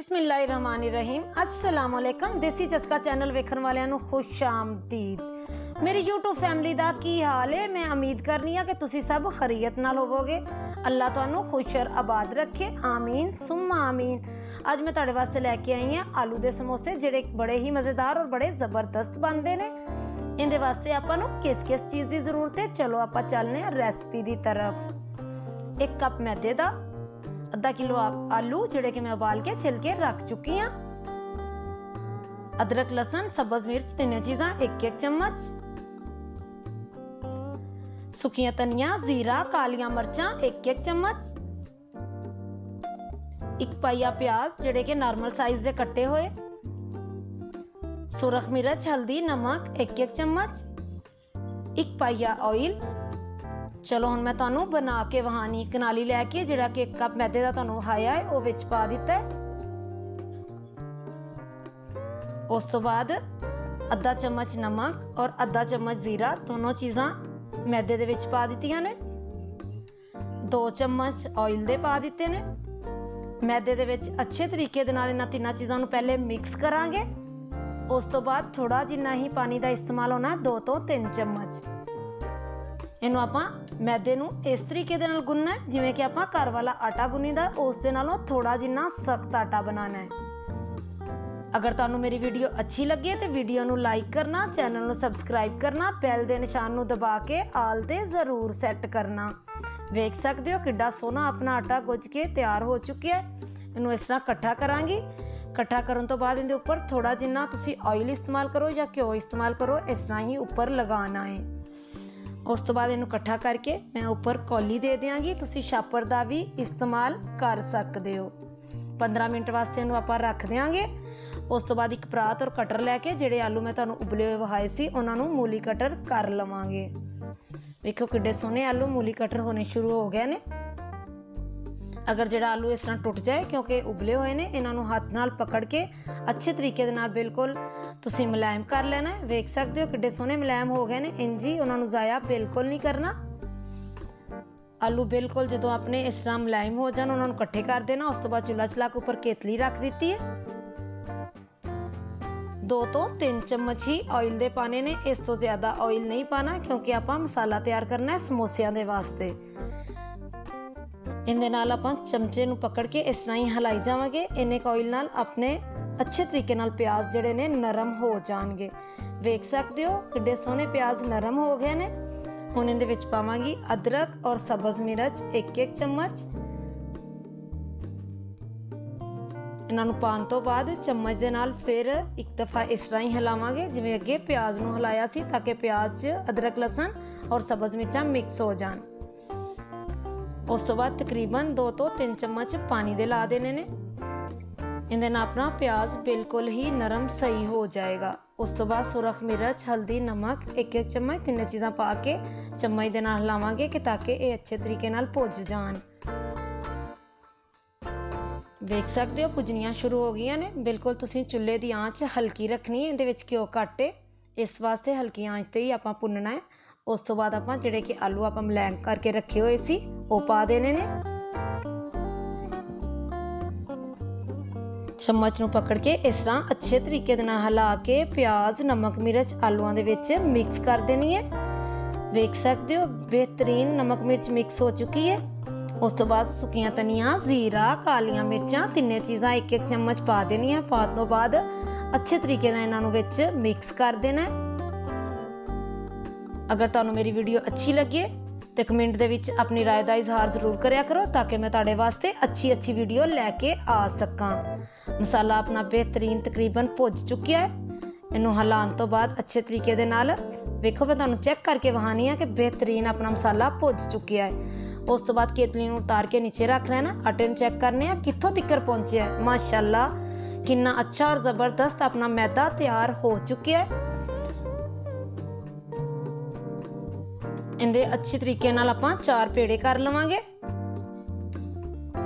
बिस्मिल्लाहिर्रहमानिर्रहीम अस्सलाम वालेकुम। देसी चस्का चैनल वेखण वालियां नूं खुश आमदीद। मेरी यूट्यूब फैमिली दा की हाल है। मैं उम्मीद करनी हाँ कि तुसी सब खैरियत नाल होवोगे। अल्लाह तुहानूं खुश और आबाद रखे, आमीन सुम्मा आमीन। अज मैं तुहाडे वास्ते लैके आई हाँ आलू दे समोसे, जिहड़े बड़े ही मज़ेदार और बड़े ज़बरदस्त बनते हैं। इहदे वास्ते आपां नूं किस किस चीज़ की जरूरत है, चलो आपां चलने रेसिपी की तरफ। 1 कप मैदे का, आधा किलो आलू जिहड़े कि मैं उबाल के छिल के रख चुकी हाँ, अदरक लसन सब्ज मिर्च 3 चीज़ां 1-1 चम्मच, सुखियां धनिया जीरा कालियां मरचां 1-1 चम्मच, 1 पाइया प्याज जिहड़े कि नॉर्मल साइज दे कट्टे होए, सुरख मिर्च हल्दी नमक 1-1 चम्मच, 1 पाइया ऑयल। चलो हुण मैं तुहानूं बना के वहानी कनाली लैके जिहड़ा कि 1 कप मैदे दा तुहानूं वहाया है वो विच पा दिता है। उस तो बाद आधा चम्मच नमक और आधा चम्मच जीरा दोनों चीज़ां मैदे दे विच पा दित्तियां ने। 2 चम्मच ऑयल दे पा दिते ने। मैदे दे विच अच्छे तरीके दे नाल इन्हां 3 चीज़ां नूं पहले मिक्स करांगे। उस तो बाद थोड़ा जिन्ना ही पानी का इस्तेमाल होना 2 तो 3 चम्मच। इनू आपां मैदे नूं इस तरीके दे नाल गुनना है जिवें कि आपां घर वाला आटा गुनीदा, उस दे नालों थोड़ा जिन्ना सख्त आटा बनाना है। अगर तुहानूं मेरी वीडियो अच्छी लगे तो वीडियो नूं लाइक करना, चैनल नूं सबसक्राइब करना, बैल दे निशान नूं दबा के आल ते जरूर सैट करना। वेख सकते हो किड्डा सोहना अपना आटा गुज के तैयार हो चुका है। इनू इस तरह कट्ठा करांगी। कट्ठा करन तो बाद इहदे उपर थोड़ा जिन्ना तुसी ऑयल इस्तेमाल करो या घ्यो इस्तेमाल करो, इस तरह ही उपर लगाना है। उस तो बाद इनू कट्ठा करके मैं उपर कौली दे देंगी। तुसी छापर का भी इस्तेमाल कर सकते हो। 15 मिनट वास्ते इनू आपां रख देंगे। उस तो बाद एक परात और कटर लैके जिहड़े आलू मैं तुहानूं उबले हुए वहाए सी उन्हां नूं मूली कटर कर लवांगे। देखो किड्डे सोहने आलू मूली कटर होने शुरू हो गए ने। अगर जिहड़ा आलू इस तरह टुट जाए क्योंकि उबले हुए ने, इन्हां नूं हाथ नाल पकड़ के अच्छे तरीके दे नाल बिल्कुल तुसीं मुलायम कर लेना है। वेख सकते हो किड्डे सोहने मुलायम हो गए ने। इंजी उन्हां नूं ज़ाया बिल्कुल नहीं करना। आलू बिल्कुल जदों अपने इस तरह मुलायम हो जान उन्हां नूं इकट्ठे कर देना। उस तो बाद चुल्हा चला के उपर केतली रख दी है। 2 तो 3 चम्मच ही ऑयल दे पाने ने, इस तो ज़्यादा ऑयल नहीं पाना क्योंकि आपां मसाला तैयार करना है समोसियां दे वास्ते। इहदे नाल आपां चमचे नूं पकड़ के इस तरह ही हिलाई जावांगे। इन्ने ऑयल नाल अपने अच्छे तरीके नाल प्याज जिहड़े ने नरम हो जाणगे। वेख सकते हो किड्डे सोहने प्याज नरम हो गए ने। हुण इहदे विच पावांगी अदरक और सब्ज मिर्च 1-1 चम्मच। इन्हां नूं पाउण तो बाद चम्मच दे नाल फिर एक दफ़ा इस तरह ही हिलावांगे जिवें अगे प्याज नूं हिलाया सी, ताकि प्याज अदरक लसन और सब्ज मिर्चां मिक्स हो जाण। उस तो बाद तकरीबन 2 तो 3 चम्मच पानी दे ला देने ने। इहदे नाल अपना प्याज बिल्कुल ही नरम सही हो जाएगा। उस तो बाद सुरख मिर्च हल्दी नमक 1-1 चम्मच 3 चीज़ां पा के चम्मच दे नाल हिलावांगे कि ताकि ये अच्छे तरीके नाल भुज जाण। वेख सकते हो भुजनियां शुरू हो गई ने। बिल्कुल तुसीं चुल्हे की आंच हल्की रखनी है। इहदे विच घ्यो घट्ट है, इस वास्ते हल्की आंच ते ही आपां भुनना है। उस तो बाद आपां जिहड़े कि आलू आपां मुलायम करके रखे हुए सी वो पा देने ने। चम्मच नूं पकड़ के इस तरह अच्छे तरीके दे नाल हिला के प्याज नमक मिर्च आलूआं दे विच मिक्स कर देनी है। वेख सकते हो बेहतरीन नमक मिर्च मिक्स हो चुकी है। उस तो बाद सुखियां धनिया जीरा कालियां मिर्चां 3 चीज़ां 1-1 चम्मच पा देनी है। पाउण तो बाद अच्छे तरीके नाल इन्हां नूं विच मिक्स कर देना है। अगर तुहानूं मेरी वीडियो अच्छी लगे तो कमेंट दे विच अपनी राय का इजहार जरूर करिया करो, ताकि मैं तुहाडे वास्ते अच्छी वीडियो लैके आ सकां। मसाला अपना बेहतरीन तकरीबन भुज चुकिया है। इनू हिलाउण तो बाद अच्छे तरीके दे नाल वेखो मैं तुहानूं चैक करके वहानी है कि बेहतरीन अपना मसाला भुज चुकिया है। उस तो बाद केतली नूं उतार के नीचे रख लेना। आटे नूं चैक करने कित्थों तिक्कर पहुंचे है। माशाअल्लाह कितना अच्छा और ज़बरदस्त अपना मैदा तैयार हो चुका है। इहदे अच्छे तरीके नाल आपां 4 पेड़े कर लवांगे।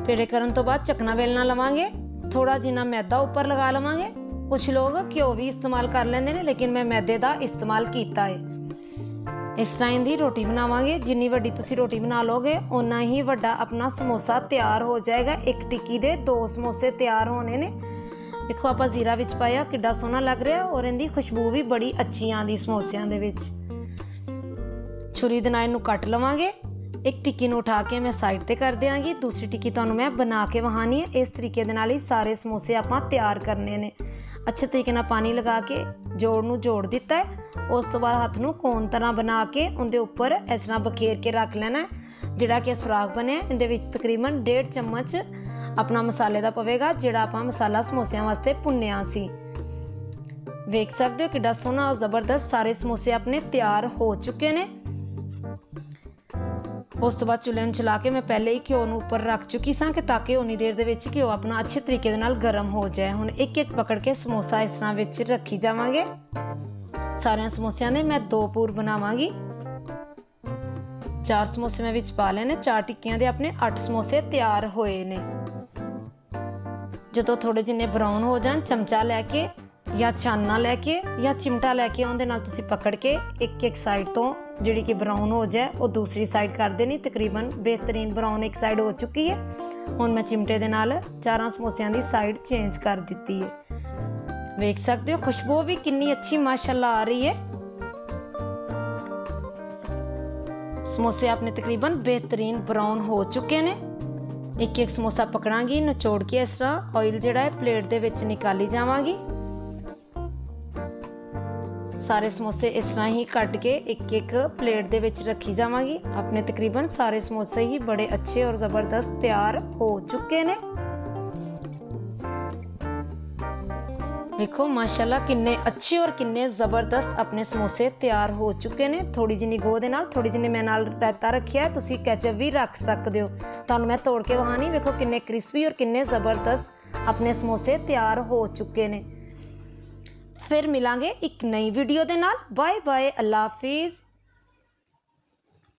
पेड़े करन तो बाद चकना बेलना लवांगे। थोड़ा जिन्ना मैदा उपर लगा लवांगे। कुछ लोग घ्यो भी इस्तेमाल कर लेंदे ने, लेकिन मैं मैदे का इस्तेमाल किया है। इस तरह इहदी रोटी बनावांगे। जिन्नी वड्डी तुसीं रोटी बना लोगे उन्ना ही वड्डा अपना समोसा तैयार हो जाएगा। एक टिक्की दे 2 समोसे तैयार होने ने। ਦੇਖੋ ਆਪਾਂ ਜ਼ੀਰਾ ਵਿੱਚ ਪਾਇਆ, ਕਿੱਡਾ ਸੋਹਣਾ ਲੱਗ ਰਿਹਾ ਔਰ ਇਹਦੀ ਖੁਸ਼ਬੂ ਵੀ ਬੜੀ ਅੱਛੀ ਆਉਂਦੀ ਸਮੋਸਿਆਂ ਦੇ ਵਿੱਚ। ਛੁਰੀ ਦੇ ਨਾਲ ਇਹਨੂੰ ਕੱਟ ਲਵਾਂਗੇ। ਇੱਕ ਟਿੱਕੀ ਨੂੰ ਉਠਾ ਕੇ ਮੈਂ ਸਾਈਡ ਤੇ ਕਰ ਦਿਆਂਗੀ, ਦੂਸਰੀ ਟਿੱਕੀ ਤੁਹਾਨੂੰ ਮੈਂ ਬਣਾ ਕੇ ਵਹਾਣੀ ਹੈ। ਇਸ ਤਰੀਕੇ ਦੇ ਨਾਲ ਹੀ ਸਾਰੇ ਸਮੋਸੇ ਆਪਾਂ ਤਿਆਰ ਕਰਨੇ ਨੇ। ਅੱਛੇ ਤਰੀਕੇ ਨਾਲ ਪਾਣੀ ਲਗਾ ਕੇ ਜੋੜ ਨੂੰ ਜੋੜ ਦਿੱਤਾ ਹੈ। ਉਸ ਤੋਂ ਬਾਅਦ ਹੱਥ ਨੂੰ ਕੋਨ ਤਰ੍ਹਾਂ ਬਣਾ ਕੇ ਉਹਦੇ ਉੱਪਰ ਇਸ ਤਰ੍ਹਾਂ ਬਖੇਰ ਕੇ ਰੱਖ ਲੈਣਾ। ਜਿਹੜਾ ਕਿ ਸੁਰਾਖ ਬਣਿਆ ਇਹਦੇ ਵਿੱਚ ਤਕਰੀਬਨ 1.5 ਚਮਚ ਆਪਣਾ ਮਸਾਲੇ ਦਾ ਪਵੇਗਾ, ਜਿਹੜਾ ਆਪਾਂ ਮਸਾਲਾ ਸਮੋਸਿਆਂ ਵਾਸਤੇ ਭੁੰਨਿਆ ਸੀ। ਵੇਖ ਸਕਦੇ ਹੋ ਕਿੱਡਾ ਸੋਹਣਾ ਔਰ ਜ਼ਬਰਦਸਤ ਸਾਰੇ ਸਮੋਸੇ ਆਪਣੇ ਤਿਆਰ ਹੋ ਚੁੱਕੇ ਨੇ। ਉਸ ਤੋਂ ਬਾਅਦ ਚੁੱਲ੍ਹੇ ਨੂੰ ਚਲਾ ਕੇ ਮੈਂ ਪਹਿਲੇ ਹੀ ਘਿਓ ਨੂੰ ਉੱਪਰ ਰੱਖ ਚੁੱਕੀ ਸਾਂ ਕਿ ਤਾਂ ਕਿ ਉਨੀ ਦੇਰ ਦੇ ਵਿੱਚ ਘਿਓ ਆਪਣਾ ਅੱਛੇ ਤਰੀਕੇ ਦੇ ਨਾਲ ਗਰਮ ਹੋ ਜਾਏ। ਹੁਣ ਇੱਕ ਇੱਕ ਪਕੜ ਕੇ ਸਮੋਸਾ ਇਸ ਤਰ੍ਹਾਂ ਵਿੱਚ ਰੱਖੀ ਜਾਵਾਂਗੇ। ਸਾਰਿਆਂ ਸਮੋਸਿਆਂ ਦੇ ਮੈਂ 2 ਪੂਰ ਬਣਾਵਾਂਗੀ। 4 ਸਮੋਸੇ ਮੈਂ ਵਿੱਚ ਪਾ ਲੈਣੇ। 4 ਟਿੱਕੀਆਂ ਦੇ ਆਪਣੇ 8 ਸਮੋਸੇ ਤਿਆਰ ਹੋਏ ਨੇ। ਜਦੋਂ ਥੋੜੇ ਜਿੰਨੇ ਬਰਾਊਨ ਹੋ ਜਾਣ, ਚਮਚਾ ਲੈ ਕੇ ਜਾਂ ਛਾਨਣਾ ਲੈ ਕੇ ਜਾਂ ਚਿਮਟਾ ਲੈ ਕੇ ਉਹਦੇ ਨਾਲ ਤੁਸੀਂ ਪਕੜ ਕੇ ਇੱਕ ਸਾਈਡ ਤੋਂ ਜਿਹੜੀ ਕਿ ਬਰਾਊਨ ਹੋ ਜਾਏ ਉਹ ਦੂਸਰੀ ਸਾਈਡ ਕਰ ਦੇਣੀ। ਤਕਰੀਬਨ ਬਿਹਤਰੀਨ ਬਰਾਊਨ ਇੱਕ ਸਾਈਡ ਹੋ ਚੁੱਕੀ ਹੈ। ਹੁਣ ਮੈਂ ਚਿਮਟੇ ਦੇ ਨਾਲ 4 ਸਮੋਸਿਆਂ ਦੀ ਸਾਈਡ ਚੇਂਜ ਕਰ ਦਿੱਤੀ ਹੈ। ਵੇਖ ਸਕਦੇ ਹੋ ਖੁਸ਼ਬੂ ਵੀ ਕਿੰਨੀ ਅੱਛੀ ਮਾਸ਼ਾਅੱਲਾ ਆ ਰਹੀ ਹੈ। ਸਮੋਸੇ ਆਪਣੇ ਤਕਰੀਬਨ ਬਿਹਤਰੀਨ ਬਰਾਊਨ ਹੋ ਚੁੱਕੇ ਨੇ। ਇੱਕ ਸਮੋਸਾ ਪਕੜਾਂਗੀ, ਨਿਚੋੜ ਕੇ ਇਸ ਤਰ੍ਹਾਂ ਆਇਲ ਜਿਹੜਾ ਹੈ ਪਲੇਟ ਦੇ ਵਿੱਚ ਨਿਕਾਲੀ ਜਾਵਾਂਗੀ। ਸਾਰੇ ਸਮੋਸੇ ਇਸ ਤਰ੍ਹਾਂ ਹੀ ਕੱਟ ਕੇ ਇੱਕ ਪਲੇਟ ਦੇ ਵਿੱਚ ਰੱਖੀ ਜਾਵਾਂਗੀ। ਆਪਣੇ ਤਕਰੀਬਨ ਸਾਰੇ ਸਮੋਸੇ ਹੀ ਬੜੇ ਅੱਛੇ ਔਰ ਜ਼ਬਰਦਸਤ ਤਿਆਰ ਹੋ ਚੁੱਕੇ ਨੇ। ਵੇਖੋ ਮਾਸ਼ਾਅੱਲਾ ਕਿੰਨੇ ਅੱਛੇ ਔਰ ਕਿੰਨੇ ਜ਼ਬਰਦਸਤ ਆਪਣੇ ਸਮੋਸੇ ਤਿਆਰ ਹੋ ਚੁੱਕੇ ਨੇ। ਥੋੜੀ ਜਿਹੀ ਗੋਹ ਦੇ ਨਾਲ, ਥੋੜੀ ਜਿਹੀ ਮੈਂ ਨਾਲ ਰਾਇਤਾ ਰੱਖਿਆ, ਤੁਸੀਂ ਕੈਚਅਪ ਵੀ ਰੱਖ ਸਕਦੇ ਹੋ। ਤੁਹਾਨੂੰ ਮੈਂ ਤੋੜ ਕੇ ਵਹਾਣੀ। ਵੇਖੋ ਕਿੰਨੇ ਕ੍ਰਿਸਪੀ ਔਰ ਕਿੰਨੇ ਜ਼ਬਰਦਸਤ ਆਪਣੇ ਸਮੋਸੇ ਤਿਆਰ ਹੋ ਚੁੱਕੇ ਨੇ। ਫਿਰ ਮਿਲਾਂਗੇ ਇੱਕ ਨਈ ਵੀਡੀਓ ਦੇ ਨਾਲ। ਬਾਏ ਬਾਏ, ਅੱਲਾ ਹਾਫਿਜ਼।